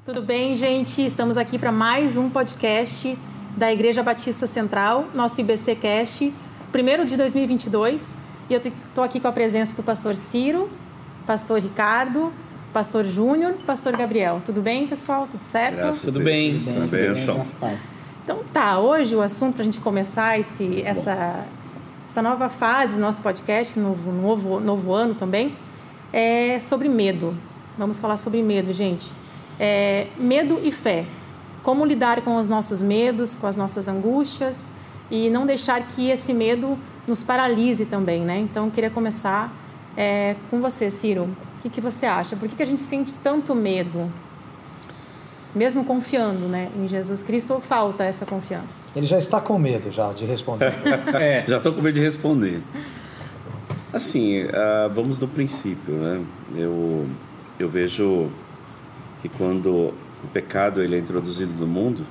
Tudo bem, gente? Estamos aqui para mais um podcast da Igreja Batista Central, nosso IBCcast, primeiro de 2022. E eu estou aqui com a presença do pastor Ciro, pastor Ricardo, pastor Júnior e pastor Gabriel. Tudo bem, pessoal? Tudo certo? Tudo bem. Tudo bem. Então tá, hoje o assunto para a gente começar essa nova fase do nosso podcast, novo ano também, é sobre medo. Vamos falar sobre medo, gente. Medo e fé. Como lidar com os nossos medos, com as nossas angústias e não deixar que esse medo nos paralise também, né? Então, eu queria começar com você, Ciro. O que você acha? Por que a gente sente tanto medo? Mesmo confiando, né, em Jesus Cristo, ou falta essa confiança? Ele já está com medo de responder. Já estou com medo de responder. Assim, vamos do princípio, né? Eu vejo que quando o pecado ele é introduzido no mundo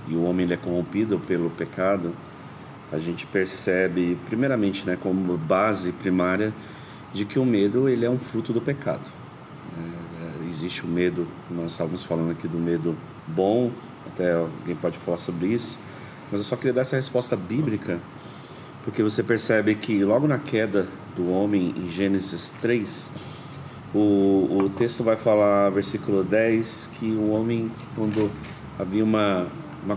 e o homem ele é corrompido pelo pecado, a gente percebe, primeiramente, né, como base primária, de que o medo ele é um fruto do pecado. Existe o medo, nós estávamos falando aqui do medo bom, até alguém pode falar sobre isso, mas eu só queria dar essa resposta bíblica, porque você percebe que logo na queda do homem, em Gênesis 3, o texto vai falar, versículo 10, que o homem, quando havia uma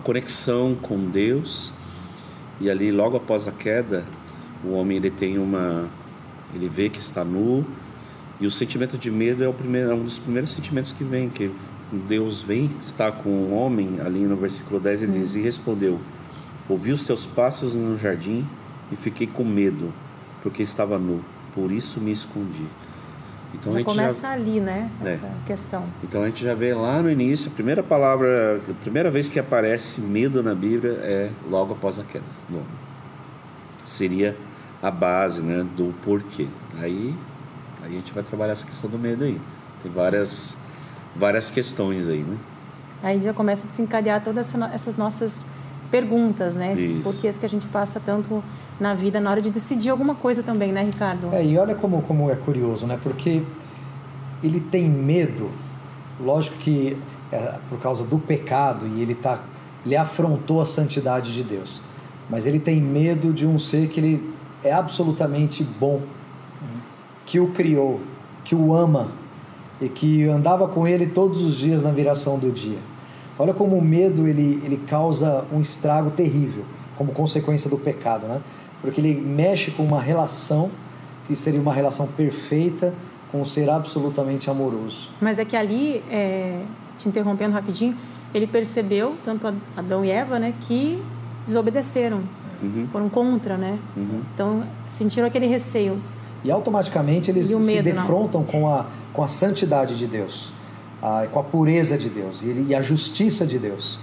conexão com Deus, e ali logo após a queda, o homem ele vê que está nu, e o sentimento de medo é um dos primeiros sentimentos que vem, que Deus vem estar com o homem, ali no versículo 10 ele diz, e respondeu, ouvi os teus passos no jardim e fiquei com medo, porque estava nu, por isso me escondi. Então já começa ali, né, essa questão. Então a gente já vê lá no início, a primeira vez que aparece medo na Bíblia é logo após a queda do homem. Seria a base, né, do porquê. Aí a gente vai trabalhar essa questão do medo aí. Tem várias questões aí, né? Aí já começa a desencadear todas essas nossas perguntas, né? Esses porquês que a gente passa tanto na vida, na hora de decidir alguma coisa também, né, Ricardo? E olha como é curioso, né? Porque ele tem medo, lógico que é por causa do pecado, e ele afrontou a santidade de Deus. Mas ele tem medo de um ser que ele é absolutamente bom, que o criou, que o ama e que andava com ele todos os dias na viração do dia. Olha como o medo ele causa um estrago terrível, como consequência do pecado, né? Porque ele mexe com uma relação que seria uma relação perfeita com um ser absolutamente amoroso. Mas é que ali, te interrompendo rapidinho, ele percebeu, tanto Adão e Eva, né, que desobedeceram, foram contra, né? Então sentiram aquele receio. E automaticamente eles se defrontam com a santidade de Deus, com a pureza de Deus e a justiça de Deus.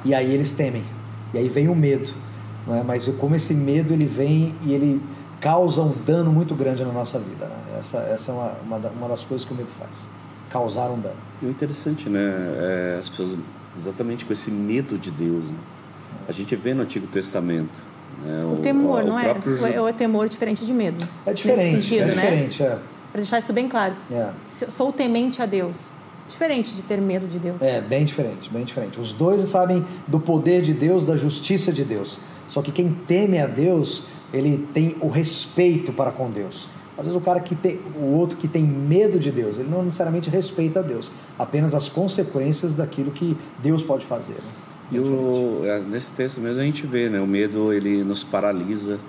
E aí eles temem. E aí vem o medo. Não é? Mas como esse medo ele vem e ele causa um dano muito grande na nossa vida. Né? Essa é uma das coisas que o medo faz. Causar um dano. E o interessante, né? As pessoas exatamente com esse medo de Deus. Né? A gente vê no Antigo Testamento. O temor, não é? Ou é temor diferente de medo? É diferente, nesse sentido, diferente. Né? Para deixar isso bem claro. Sou temente a Deus. Diferente de ter medo de Deus. Bem diferente, bem diferente. Os dois sabem do poder de Deus, da justiça de Deus. Só que quem teme a Deus, ele tem o respeito para com Deus. Às vezes o outro que tem medo de Deus, ele não necessariamente respeita a Deus. Apenas as consequências daquilo que Deus pode fazer. Né? E nesse texto mesmo a gente vê, né? O medo ele nos paralisa,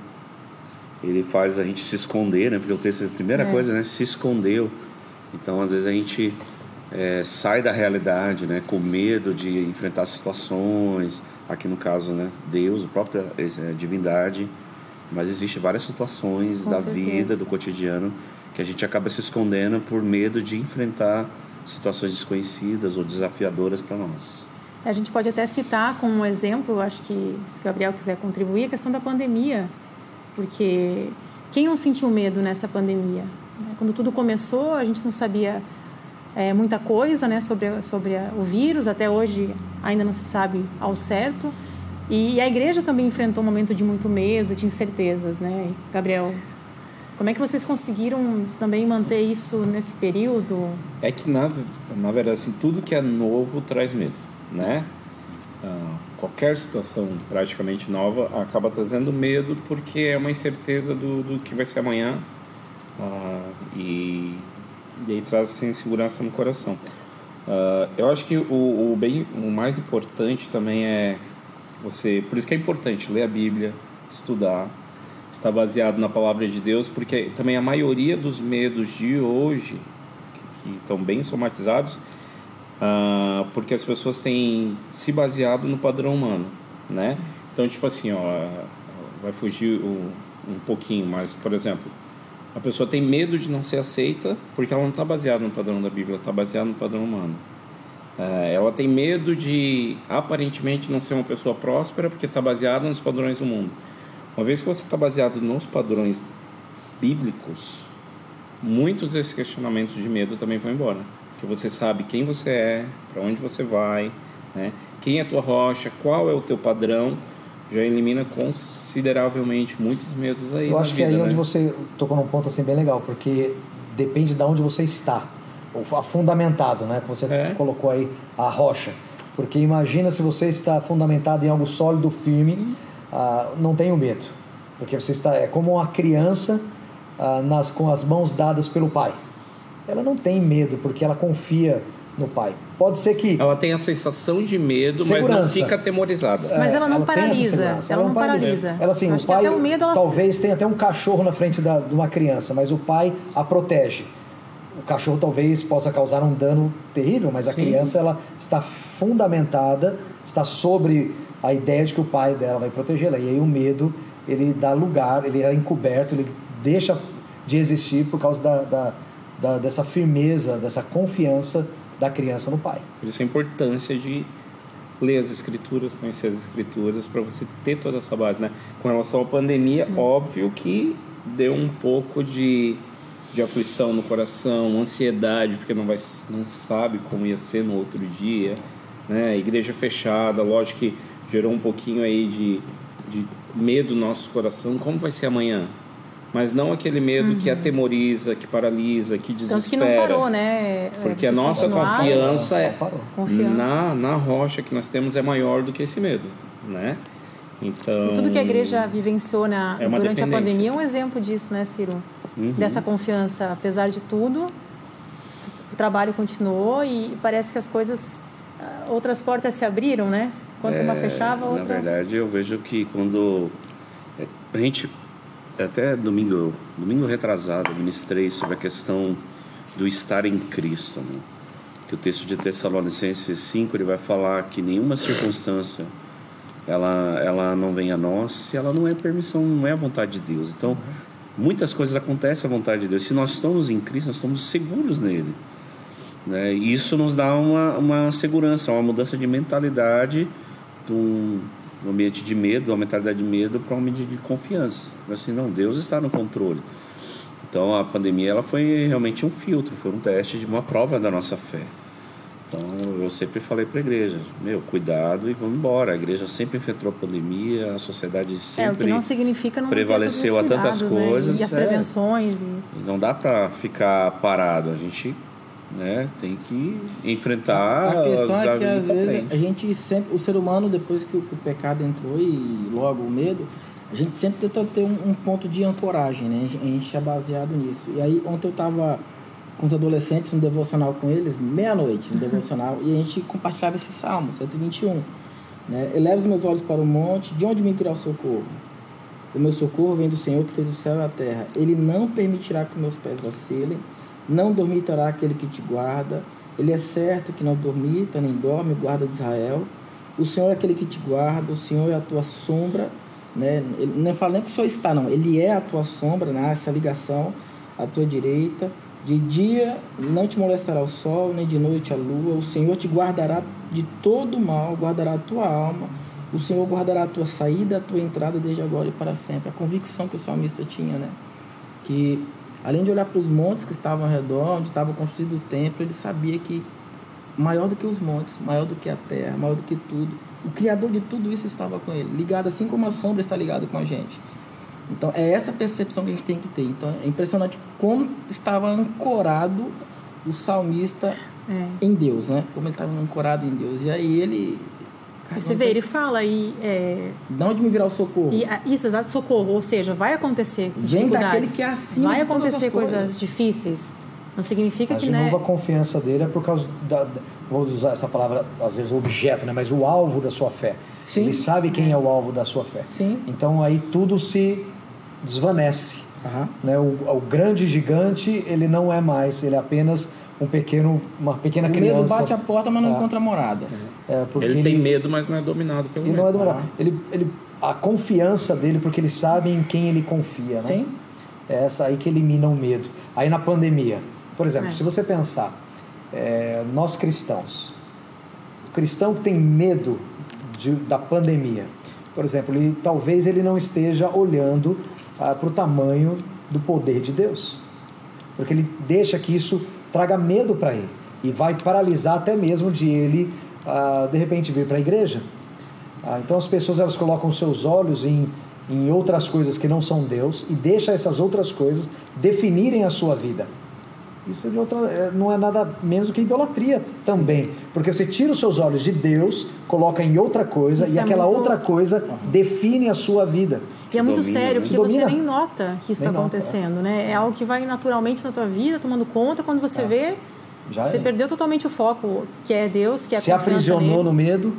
ele faz a gente se esconder, né? Porque o texto, a primeira coisa, né? Se escondeu. Então às vezes a gente sai da realidade, né? Com medo de enfrentar situações, aqui no caso, né? Deus, a própria divindade, mas existem várias situações da vida, do cotidiano, que a gente acaba se escondendo por medo de enfrentar situações desconhecidas ou desafiadoras para nós. A gente pode até citar como um exemplo, acho que se o Gabriel quiser contribuir, a questão da pandemia, porque quem não sentiu medo nessa pandemia? Quando tudo começou, a gente não sabia muita coisa, né, sobre o vírus, até hoje ainda não se sabe ao certo, e a igreja também enfrentou um momento de muito medo, de incertezas, né, Gabriel? Como é que vocês conseguiram também manter isso nesse período? É que, na verdade, assim, tudo que é novo traz medo, né? Qualquer situação praticamente nova acaba trazendo medo, porque é uma incerteza do que vai ser amanhã, e aí traz essa insegurança no coração. Eu acho que o mais importante também é você... Por isso que é importante ler a Bíblia, estudar, estar baseado na palavra de Deus, porque também a maioria dos medos de hoje, que estão bem somatizados, porque as pessoas têm se baseado no padrão humano, né? Então, tipo assim, vai fugir um pouquinho, mas, por exemplo, a pessoa tem medo de não ser aceita porque ela não está baseada no padrão da Bíblia, ela está baseada no padrão humano. Ela tem medo de, aparentemente, não ser uma pessoa próspera porque está baseada nos padrões do mundo. Uma vez que você está baseado nos padrões bíblicos, muitos desses questionamentos de medo também vão embora. Porque você sabe quem você é, para onde você vai, né? Quem é a tua rocha, qual é o teu padrão, já elimina consideravelmente muitos medos aí. Eu acho que aí onde você tocou num ponto assim bem legal, porque depende de onde você está, ou fundamentado, né? Você colocou aí a rocha. Porque imagina se você está fundamentado em algo sólido, firme, não tenha medo. Porque você está, é como uma criança com as mãos dadas pelo pai. Ela não tem medo, porque ela confia no pai. Pode ser que... Ela tem a sensação de medo, segurança, mas não fica atemorizada. Mas ela não paralisa. Ela não paralisa. Ela, assim, o pai, o medo, talvez tenha até um cachorro na frente de uma criança, mas o pai a protege. O cachorro talvez possa causar um dano terrível, mas a criança, ela está fundamentada, está sobre a ideia de que o pai dela vai protegê-la. E aí o medo, ele dá lugar, ele é encoberto, ele deixa de existir por causa dessa firmeza, dessa confiança da criança no pai. Por isso a importância de ler as escrituras, conhecer as escrituras, para você ter toda essa base, né? Com relação à pandemia, óbvio que deu um pouco de aflição no coração, ansiedade, porque não sabe como ia ser no outro dia, né? Igreja fechada, lógico que gerou um pouquinho aí de medo no nosso coração, como vai ser amanhã? Mas não aquele medo que atemoriza, que paralisa, que desespera. Tanto que não parou, né? Porque a nossa confiança na rocha que nós temos é maior do que esse medo, né? Então, e tudo que a igreja vivenciou durante a pandemia é um exemplo disso, né, Ciro? Dessa confiança, apesar de tudo, o trabalho continuou e parece que as coisas, outras portas se abriram, né? Enquanto uma fechava, outra... Na verdade, eu vejo que quando a gente... Até domingo retrasado, eu ministrei sobre a questão do estar em Cristo, né? Que o texto de Tessalonicenses 5, ele vai falar que nenhuma circunstância ela não vem a nós se ela não é permissão, não é a vontade de Deus. Então, muitas coisas acontecem à vontade de Deus. Se nós estamos em Cristo, nós estamos seguros nele, né? E isso nos dá uma segurança, uma mudança de mentalidade do ambiente de medo, uma mentalidade de medo para um ambiente de confiança. Assim, não, Deus está no controle. Então a pandemia ela foi realmente um filtro, foi um teste de uma prova da nossa fé. Então eu sempre falei para a igreja, cuidado e vamos embora. A igreja sempre enfrentou a pandemia, a sociedade sempre o que não significa não prevaleceu a tantas coisas, né? E as prevenções. Não dá para ficar parado, a gente tem que enfrentar. A questão é que às vezes a gente sempre, o ser humano, depois que o pecado entrou e logo o medo, a gente sempre tenta ter um ponto de ancoragem, né? A gente está baseado nisso. E aí ontem eu estava com os adolescentes no devocional com eles, meia-noite no devocional, e a gente compartilhava esse Salmo 121, né? Eleva os meus olhos para o monte, de onde me virá o socorro? O meu socorro vem do Senhor que fez o céu e a terra. Ele não permitirá que meus pés vacilem, não dormitará aquele que te guarda. Ele é certo que não dormita, nem dorme, guarda de Israel. O Senhor é aquele que te guarda, o Senhor é a tua sombra, né? Ele não fala nem que só está, não. Ele é a tua sombra, né? Essa ligação à tua direita. De dia não te molestará o sol, nem de noite a lua. O Senhor te guardará de todo mal, guardará a tua alma. O Senhor guardará a tua saída, a tua entrada, desde agora e para sempre. A convicção que o salmista tinha, né? Que além de olhar para os montes que estavam ao redor, onde estava construído o templo, ele sabia que maior do que os montes, maior do que a terra, maior do que tudo, o Criador de tudo isso estava com ele, ligado assim como a sombra está ligada com a gente. Então, é essa percepção que a gente tem que ter. Então, é impressionante como estava ancorado o salmista em Deus, né? Como ele estava ancorado em Deus. E aí ele... Você vê, ele fala aí... De onde me virá o socorro? Isso, exato, socorro. Ou seja, vai acontecer Vem daquele que é acima vai de todas acontecer as coisas coisas difíceis. Não significa Mas que, de novo, a confiança dele é por causa vamos usar essa palavra, às vezes o objeto, né? Mas o alvo da sua fé. Sim. Ele sabe quem é o alvo da sua fé. Sim. Então aí tudo se desvanece. Né? O grande gigante, ele não é mais, ele é apenas uma pequena criança. O medo bate a porta, mas não encontra morada. Porque ele tem medo, mas não é dominado pelo medo. Não é dominado. A confiança dele, porque ele sabe em quem ele confia. Né? Sim. É essa aí que elimina o medo. Aí na pandemia, por exemplo, se você pensar, nós cristãos, o cristão que tem medo da pandemia, por exemplo, talvez ele não esteja olhando para o tamanho do poder de Deus, porque ele deixa que isso traga medo para ele e vai paralisar até mesmo de ele de repente vir para a igreja. Então as pessoas elas colocam seus olhos em outras coisas que não são Deus e deixa essas outras coisas definirem a sua vida. Isso não é nada menos do que idolatria também, porque você tira os seus olhos de Deus, coloca em outra coisa e aquela outra coisa define a sua vida. E é muito sério, porque você nem nota nota que isso está acontecendo, né? É algo que vai naturalmente na tua vida, tomando conta, quando você vê, você perdeu totalmente o foco, que é Deus, que é a confiança nele. Se aprisionou no medo,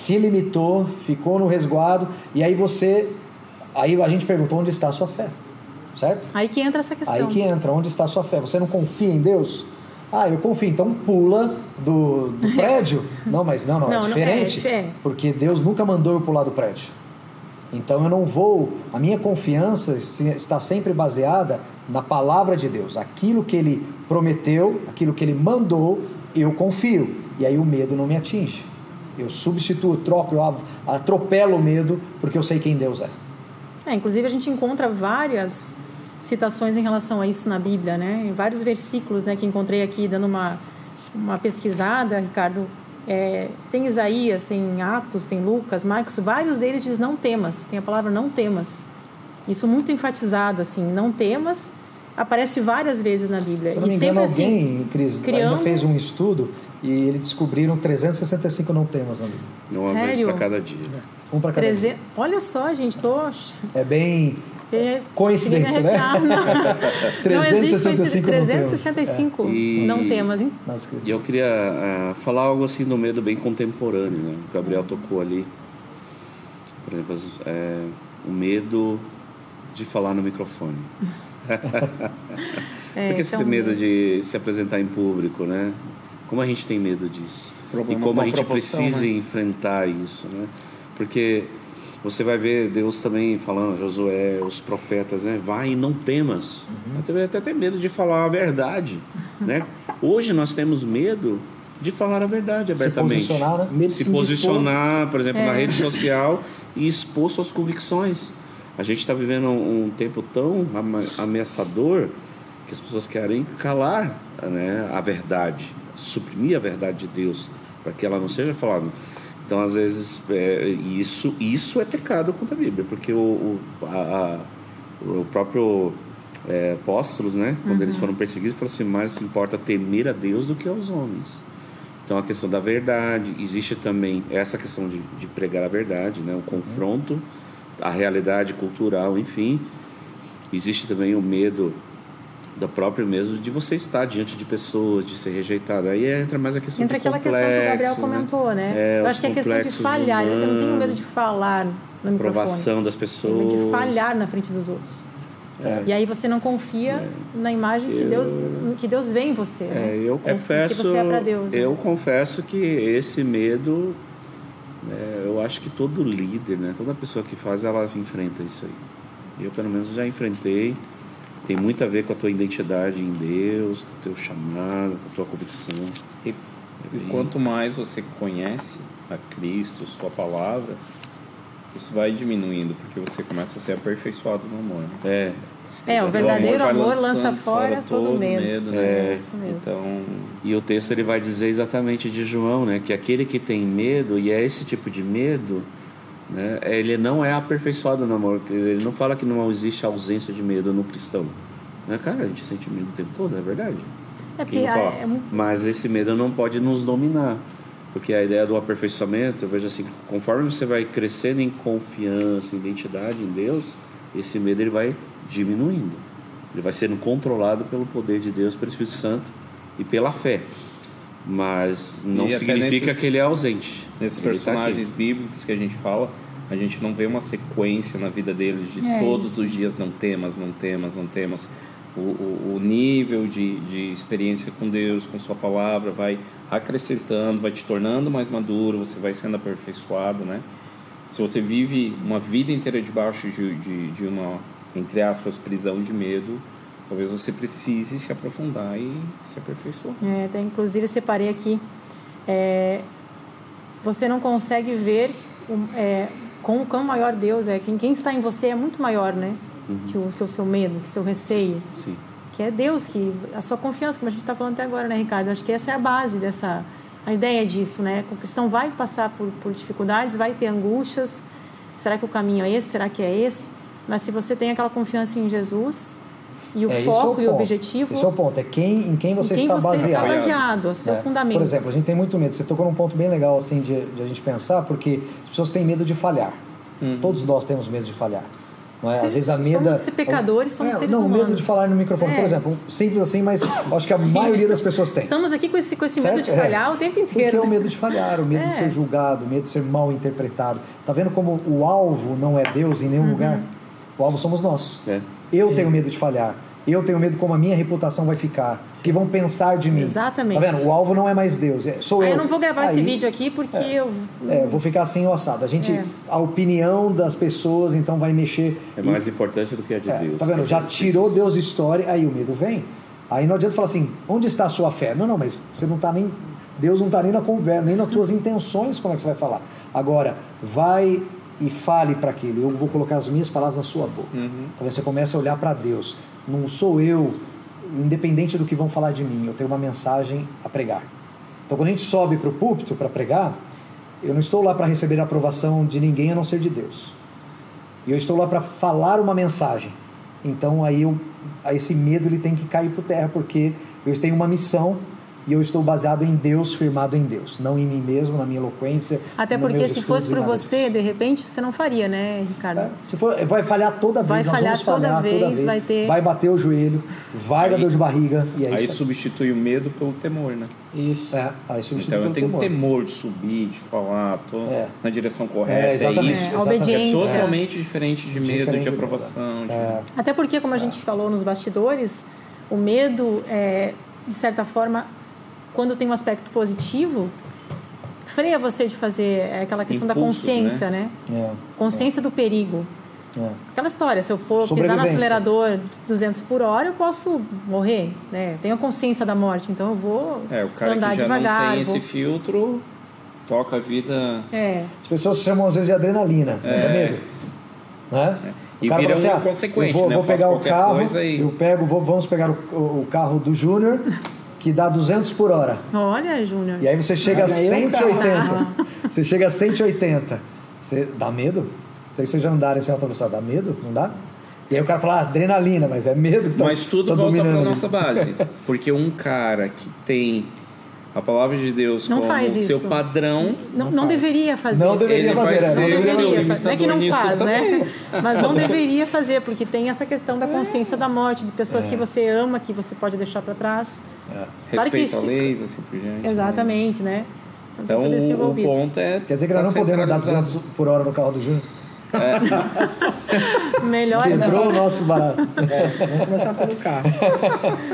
se limitou, ficou no resguardo, e aí a gente perguntou onde está a sua fé, certo? Aí que entra essa questão. Aí que entra, onde está a sua fé? Você não confia em Deus? Eu confio, então pula do prédio. Não, é diferente, porque Deus nunca mandou eu pular do prédio. Então eu não vou, a minha confiança está sempre baseada na palavra de Deus. Aquilo que Ele prometeu, aquilo que Ele mandou, eu confio. E aí o medo não me atinge. Eu substituo, troco, eu atropelo o medo, porque eu sei quem Deus é. Inclusive a gente encontra várias citações em relação a isso na Bíblia, né? Em vários versículos, né, que encontrei aqui dando uma pesquisada, Ricardo. Tem Isaías, tem Atos, tem Lucas, Marcos, vários deles diz não temas, tem a palavra não temas. Isso muito enfatizado, assim, não temas, aparece várias vezes na Bíblia. Se eu não me engano, alguém, Cris, ainda fez um estudo e eles descobriram 365 não temas na Bíblia. Uma vez para cada dia. Um para cada dia. Olha só, gente, É bem... coincidência, né? 365 não temas, hein? E eu queria falar algo assim do medo bem contemporâneo, né? O Gabriel tocou ali. Por exemplo, o medo de falar no microfone. Por que você tem medo de se apresentar em público, né? Como a gente tem medo disso? E como a gente precisa enfrentar isso, né? Porque você vai ver Deus também falando, Josué, os profetas, né? Vai e não temas. Até ter medo de falar a verdade, né? Hoje nós temos medo de falar a verdade abertamente. Se posicionar, né? Se posicionar, por exemplo, na rede social e expor suas convicções. A gente está vivendo um tempo tão ameaçador que as pessoas querem calar, né, a verdade, suprimir a verdade de Deus para que ela não seja falada. Então, às vezes, isso é pecado contra a Bíblia, porque o próprio apóstolos, né, quando eles foram perseguidos, falaram assim, mais importa temer a Deus do que aos homens. Então, a questão da verdade, existe também essa questão de pregar a verdade, né, o confronto, a realidade cultural, enfim. Existe também o medo do próprio mesmo de você estar diante de pessoas, de ser rejeitado. Aí entra mais a questão de complexos. Entra aquela questão que o Gabriel comentou, né? Eu acho que é a questão de falhar. Eu não tenho medo de falar no microfone. Aprovação das pessoas. Eu tenho medo de falhar na frente dos outros. E aí você não confia na imagem que Deus vê em você. Né? Eu confesso, que você é para Deus. Eu confesso que esse medo, eu acho que todo líder, né? Toda pessoa que faz, ela enfrenta isso aí. Eu, pelo menos, já enfrentei. Tem muito a ver com a tua identidade em Deus, com o teu chamado, com a tua convicção. E quanto mais você conhece a Cristo, sua palavra, isso vai diminuindo, porque você começa a ser aperfeiçoado no amor. Né? O verdadeiro amor lança fora todo medo. Né? Isso mesmo. Então, e o texto ele vai dizer exatamente de João, né, que aquele que tem medo, e é esse tipo de medo, né? Ele não é aperfeiçoado no amor. Ele não fala que não existe ausência de medo no cristão. Né? Cara, a gente sente medo o tempo todo, é verdade. Porque Mas esse medo não pode nos dominar. Porque a ideia do aperfeiçoamento, eu vejo assim, conforme você vai crescendo em confiança, identidade em Deus, esse medo ele vai diminuindo. Ele vai sendo controlado pelo poder de Deus, pelo Espírito Santo e pela fé. Mas não significa que ele é ausente. Nesses personagens bíblicos que a gente fala, a gente não vê uma sequência na vida deles de todos os dias não temas. O nível de experiência com Deus, com sua palavra, vai acrescentando, vai te tornando mais maduro, você vai sendo aperfeiçoado, né? Se você vive uma vida inteira debaixo de uma, entre aspas, prisão de medo, talvez você precise se aprofundar e se aperfeiçoar. Até inclusive eu separei aqui, você não consegue ver com o quão maior Deus é. Quem está em você é muito maior, né? Que o seu medo, que o seu receio. Sim. Que é Deus, que a sua confiança, como a gente está falando até agora, né, Ricardo? Acho que essa é a base a ideia disso, né? O cristão vai passar por dificuldades, vai ter angústias. Será que o caminho é esse? Será que é esse? Mas se você tem aquela confiança em Jesus e o foco e o objetivo... Esse é o ponto, em quem você está baseado, o seu fundamento. Por exemplo, a gente tem muito medo. Você tocou num ponto bem legal assim, de a gente pensar, porque as pessoas têm medo de falhar. Todos nós temos medo de falhar. Não é? Às vezes a medo... Somos pecadores, somos seres humanos. Não, medo de falar no microfone, por exemplo. Simples assim, mas acho que a maioria das pessoas tem. Estamos aqui com esse medo de falhar o tempo inteiro. Porque é o medo de falhar, o medo de ser julgado, o medo de ser mal interpretado. Tá vendo como o alvo não é Deus em nenhum lugar? O alvo somos nós. Eu tenho medo de falhar. Eu tenho medo como a minha reputação vai ficar. O que vão pensar de mim. Exatamente. Tá vendo? O alvo não é mais Deus. Sou eu. Eu não vou gravar esse vídeo aqui porque eu... vou ficar assim o assado. A opinião das pessoas, então, vai mexer... É mais importante do que a de Deus. Tá vendo? Já tirou Deus de história, aí o medo vem. Aí não adianta falar assim, onde está a sua fé? Não, mas você não está nem... Deus não está nem na conversa, nem nas tuas intenções, como é que você vai falar? Agora, vai e fale para aquele. Eu vou colocar as minhas palavras na sua boca. Então você começa a olhar para Deus. Não sou eu, independente do que vão falar de mim, eu tenho uma mensagem a pregar. Então quando a gente sobe para o púlpito para pregar, eu não estou lá para receber a aprovação de ninguém a não ser de Deus. E eu estou lá para falar uma mensagem. Então aí esse medo ele tem que cair por terra, porque eu tenho uma missão e eu estou baseado em Deus, firmado em Deus, não em mim mesmo, na minha eloquência. Até porque se fosse por você, de repente, você não faria, né, Ricardo? Vai falhar toda vez, nós vamos falhar toda vez. Vai bater o joelho, vai dar dor de barriga. E aí substitui o medo pelo temor, né? Isso. Aí substitui então eu tenho temor de subir, de falar, tô na direção correta. Exatamente. Isso. Obediência. É totalmente diferente de medo, de aprovação. Até porque, como a gente falou nos bastidores, o medo, de certa forma, quando tem um aspecto positivo, freia você de fazer aquela questão da consciência, né? Consciência do perigo. Aquela história, se eu for pisar no acelerador 200 por hora, eu posso morrer, né? Tenho a consciência da morte, então eu vou o cara andar que já devagar. Não tem esse filtro, toca a vida... As pessoas chamam às vezes de adrenalina, mas é medo. Né? E vira um inconsequente, né? Eu vou pegar o carro, vamos pegar o carro do Júnior, que dá 200 por hora. Olha, Júnior. E aí você chega a 180. Você chega a 180. Você dá medo? Se vocês já andarem sem autovelocidade, dá medo? Não dá? E aí o cara fala, adrenalina, mas é medo que Mas tudo volta para a nossa base. Porque um cara que tem a palavra de Deus como seu padrão... Não deveria fazer. Não deveria fazer. Não é que não faz, né? Mas não deveria fazer, porque tem essa questão da consciência da morte, de pessoas que você ama, que você pode deixar para trás. Respeito a leis, assim por diante. Exatamente, né? Então o ponto é... Quer dizer que nós não podemos dar 200 por hora no carro do Júnior? Melhor quebrou o nosso barato. Vamos começar pelo carro.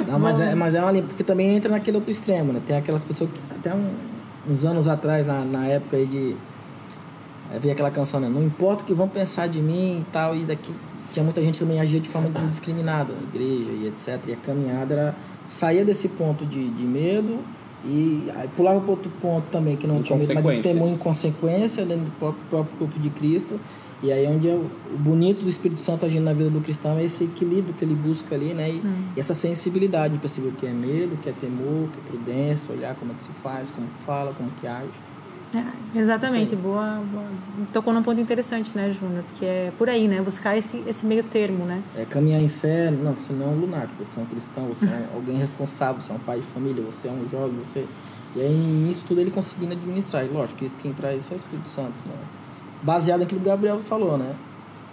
Não, mas é uma linha, porque também entra naquele outro extremo, né? Tem aquelas pessoas que até uns anos atrás, na época aí de... havia aquela canção, né? Não importa o que vão pensar de mim e tal, e daqui tinha muita gente também agia de forma indiscriminada na igreja e etc. E a caminhada saía desse ponto de medo e aí pulava para outro ponto também, que não tinha medo, mas de temor em consequência dentro do próprio corpo de Cristo. E aí onde o bonito do Espírito Santo agindo na vida do cristão é esse equilíbrio que ele busca ali, né? E essa sensibilidade de perceber o que é medo, o que é temor, o que é prudência, olhar como é que se faz, como que fala, como que age. Exatamente, boa. Tocou num ponto interessante, né, Júnior? Porque é por aí, né? Buscar esse meio termo, né? É caminhar em fé, não, você não é um lunático, você é um cristão, você é alguém responsável, você é um pai de família, você é um jovem, você... E aí, nisso tudo, ele conseguindo administrar. E lógico que isso quem traz é o Espírito Santo, né? Baseado naquilo que o Gabriel falou, né?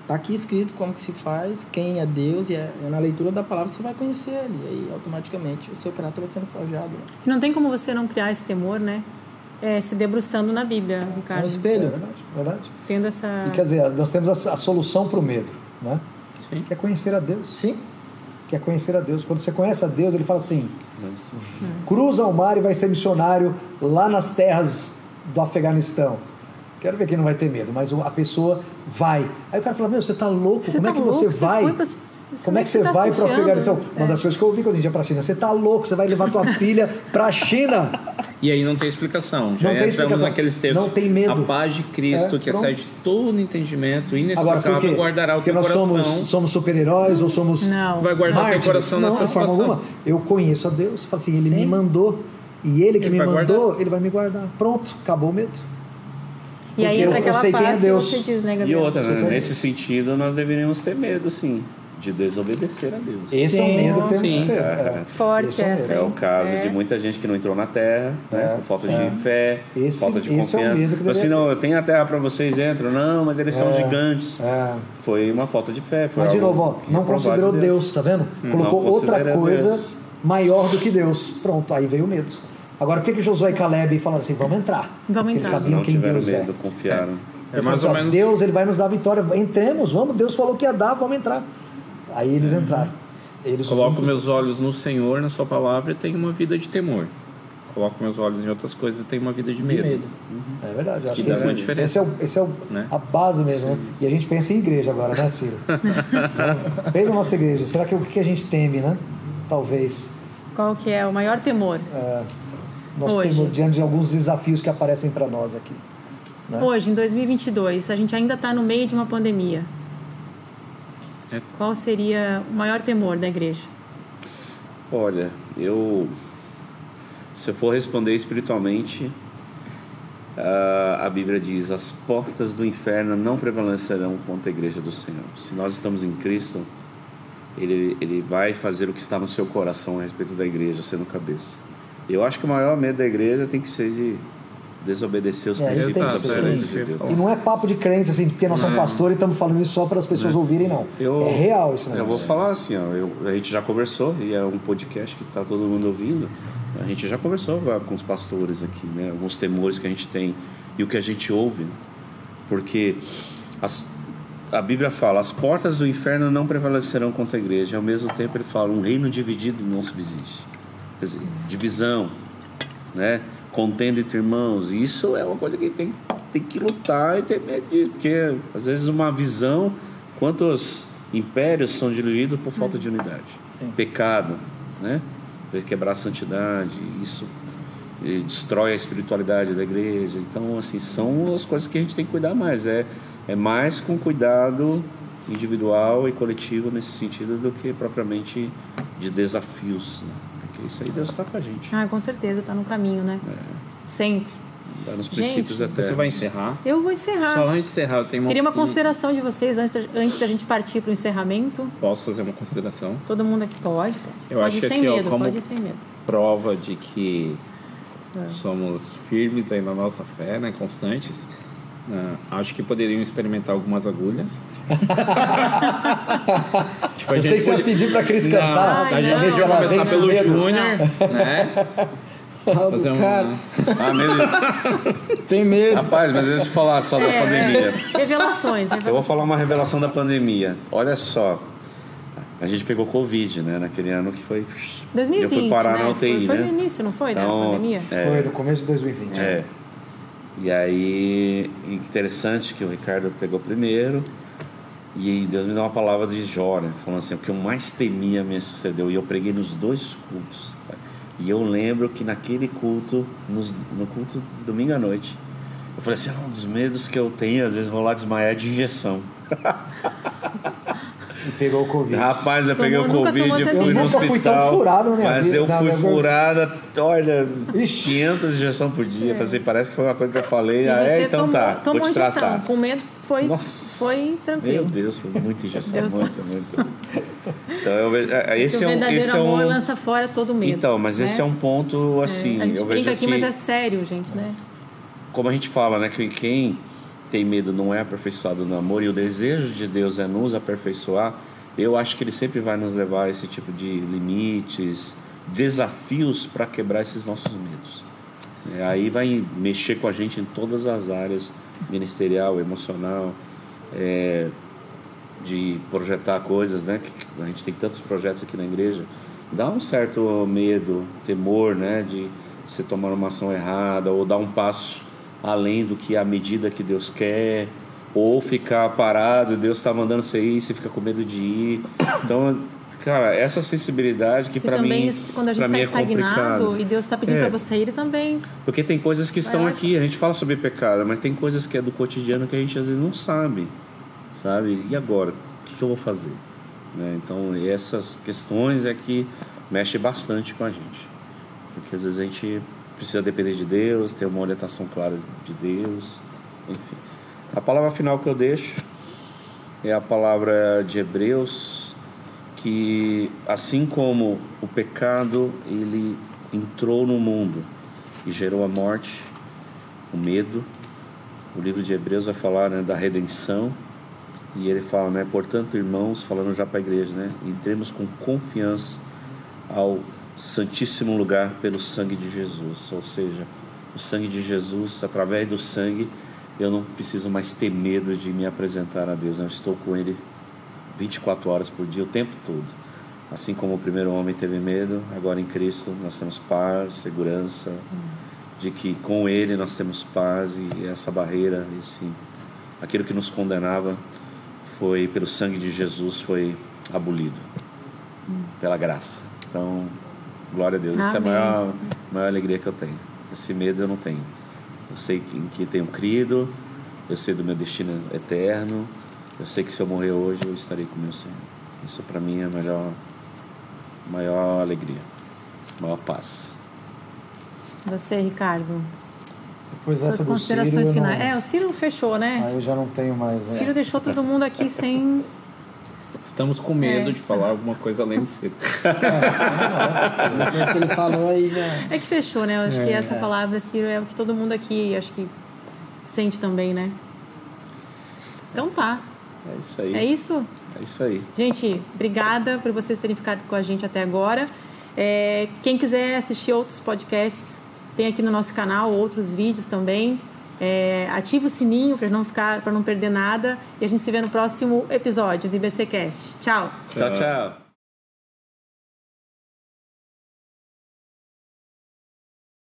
Tá aqui escrito como que se faz, quem é Deus, e na leitura da palavra você vai conhecer ele. E aí, automaticamente, o seu caráter vai sendo forjado. Né? E não tem como você não criar esse temor, né? Se debruçando na Bíblia, Ricardo. É um espelho. É verdade. Tendo essa... E quer dizer, nós temos a solução para o medo, né? Sim. Que é conhecer a Deus. Sim. Que é conhecer a Deus. Quando você conhece a Deus, ele fala assim, cruza o mar e vai ser missionário lá nas terras do Afeganistão. Quero ver quem não vai ter medo, mas a pessoa vai. Aí o cara fala, você tá louco? Como é que você vai? Como é que você vai para o Afeganistão? Uma das coisas que eu ouvi quando a gente ia para a China, você tá louco, você vai levar tua filha para a China. E aí não tem explicação. Já não tem explicação. Naqueles textos. Não tem medo. A paz de Cristo, que excede todo entendimento, inexplicável, guardará o teu coração. Porque nós somos super-heróis ou somos vai guardar o teu coração nessa situação. Alguma. Eu conheço a Deus. Falo assim, ele me mandou. E ele que me mandou, ele vai me guardar. Pronto, acabou o medo. E aí entra aquela paz que você diz, né, Gabriel? E outra, né? Nesse sentido, nós deveríamos ter medo, sim, de desobedecer a Deus. Esse é o medo que temos que ter. Forte essa. É o caso de muita gente que não entrou na terra, né? Por falta de fé, falta de confiança. É o medo que assim, não, eu tenho a terra para vocês, entram. Não, mas eles são gigantes. Foi uma falta de fé. Foi mas de novo, não considerou Deus, tá vendo? Colocou outra coisa maior do que Deus. Pronto, aí veio o medo. Agora, por que Josué e Caleb falaram assim, vamos entrar? Vamos entrar. Eles sabiam quem Deus medo, confiaram. É mais ou menos... Deus, ele vai nos dar vitória. Entremos, vamos. Deus falou que ia dar, vamos entrar. Aí eles entraram. Coloco meus olhos no Senhor, na sua palavra, e tenho uma vida de temor. Coloco meus olhos em outras coisas e tenho uma vida de medo. É verdade. Acho que dá uma diferença. Esse é a base mesmo. Né? E a gente pensa em igreja agora, né, Ciro? Pensa na nossa igreja. Será que o que a gente teme, né? Talvez. Qual que é o maior temor? Nós temos diante de alguns desafios que aparecem para nós aqui. Né? Hoje, em 2022, a gente ainda está no meio de uma pandemia. Qual seria o maior temor da igreja? Olha, se eu for responder espiritualmente, a Bíblia diz: as portas do inferno não prevalecerão contra a igreja do Senhor. Se nós estamos em Cristo, Ele vai fazer o que está no seu coração a respeito da igreja, sendo cabeça. Eu acho que o maior medo da igreja tem que ser de desobedecer os princípios de Deus. E não é papo de crente, assim, porque nós somos pastores e estamos falando isso só para as pessoas ouvirem, não. É real isso, né? Eu vou falar assim, a gente já conversou, e é um podcast que está todo mundo ouvindo. A gente já conversou com os pastores aqui, né? Alguns temores que a gente tem e o que a gente ouve. Porque a Bíblia fala: as portas do inferno não prevalecerão contra a igreja. Ao mesmo tempo ele fala: um reino dividido não subsiste. Quer dizer, divisão, né? Contenda entre irmãos. E isso é uma coisa que tem que lutar e ter medo disso, porque às vezes uma visão, quantos impérios são diluídos por falta de unidade. Pecado, né? Quebrar a santidade, isso destrói a espiritualidade da igreja. Então, assim, são as coisas que a gente tem que cuidar mais. É mais com cuidado individual e coletivo nesse sentido do que propriamente de desafios, né? Porque isso aí Deus está com a gente. Com certeza, está no caminho, né? Sempre. Está nos princípios até. Você vai encerrar? Eu vou encerrar. Só antes de encerrar, eu tenho queria uma consideração de vocês antes da gente partir para o encerramento. Posso fazer uma consideração? Todo mundo aqui pode. Eu acho que sem assim, medo, como pode ir sem medo. Prova de que somos firmes aí na nossa fé, né, constantes. Acho que poderiam experimentar algumas agulhas. Tipo, eu sei que você ia pedir pra Cris cantar. A gente vai começar pelo Júnior, né? Fazer cara. Mesmo. Tem medo. Rapaz, mas deixa eu falar só da pandemia. Revelações. Eu vou falar uma revelação da pandemia. Olha só. A gente pegou Covid, né? Naquele ano que foi... 2020, eu fui parar na UTI, foi né? no início, não foi? Então, da pandemia? Foi no começo de 2020. E aí, interessante que o Ricardo pegou primeiro. E Deus me deu uma palavra de Jó, né? Falando assim: o que eu mais temia me sucedeu. E eu preguei nos 2 cultos. E eu lembro que naquele culto, no culto de domingo à noite, eu falei assim: um dos medos que eu tenho, às vezes vou lá desmaiar de injeção. E pegou o Covid. Rapaz, eu peguei o nunca Covid e fui tomou no nunca fui tão hospital. furado na minha Mas vida, eu fui na minha furada, olha, Ixi. 500 injeções por dia. Falei, parece que foi uma coisa que eu falei. E Ah, você então tá, vou tomou te injeção. tratar. Com medo foi tranquilo. Meu Deus, foi muita injeção, Deus muito. Então, esse o verdadeiro amor lança fora todo medo. Então, mas né? esse é um ponto, assim, a gente eu vejo brinca aqui, que, mas é sério, gente, né? como a gente fala, né, que quem tem medo não é aperfeiçoado no amor, e o desejo de Deus é nos aperfeiçoar. Eu acho que Ele sempre vai nos levar a esse tipo de limites, desafios para quebrar esses nossos medos. Aí vai mexer com a gente em todas as áreas, ministerial, emocional, de projetar coisas, né? Que a gente tem tantos projetos aqui na igreja. Dá um certo medo, temor, né? De você tomar uma ação errada ou dar um passo além do que a medida que Deus quer, ou ficar parado, Deus está mandando você ir, você fica com medo de ir. Então, cara, essa sensibilidade que para mim, quando a gente está estagnado e Deus está pedindo para você ir também. Porque tem coisas que estão aqui, a gente fala sobre pecado, mas tem coisas que é do cotidiano que a gente às vezes não sabe. E agora? O que eu vou fazer? Então, essas questões é que mexe bastante com a gente. Porque às vezes a gente precisa depender de Deus, ter uma orientação clara de Deus, enfim. A palavra final que eu deixo é a palavra de Hebreus, que assim como o pecado ele entrou no mundo e gerou a morte, o medo, o livro de Hebreus vai falar, né, da redenção, e ele fala, né, portanto, irmãos, falando já para a igreja, né, entremos com confiança ao santíssimo lugar pelo sangue de Jesus. Ou seja, o sangue de Jesus, através do sangue, eu não preciso mais ter medo de me apresentar a Deus. Eu estou com Ele 24 horas por dia, o tempo todo. Assim como o primeiro homem teve medo, agora em Cristo nós temos paz, segurança, de que com Ele nós temos paz, e essa barreira, aquilo que nos condenava, foi pelo sangue de Jesus, foi abolido pela graça. Então, glória a Deus. Essa é a maior alegria que eu tenho. Esse medo eu não tenho. Eu sei em que tenho crido, eu sei do meu destino eterno, eu sei que se eu morrer hoje eu estarei com o meu Senhor. Isso para mim é a maior alegria, a maior paz. Você, Ricardo? Depois suas dessa considerações do Ciro, finais. O Ciro fechou, né? Aí eu já não tenho mais. O Ciro deixou todo mundo aqui sem... Estamos com medo de falar alguma coisa além do Ciro. Depois que ele falou, aí já... É que fechou, né? Eu acho que essa palavra, Ciro, é o que todo mundo aqui, acho que sente também, né? Então tá. É isso aí. É isso? É isso aí. Gente, obrigada por vocês terem ficado com a gente até agora. Quem quiser assistir outros podcasts, tem aqui no nosso canal outros vídeos também. Ativa o sininho para não perder nada. E a gente se vê no próximo episódio do IBCcast. Tchau. Tchau, tchau.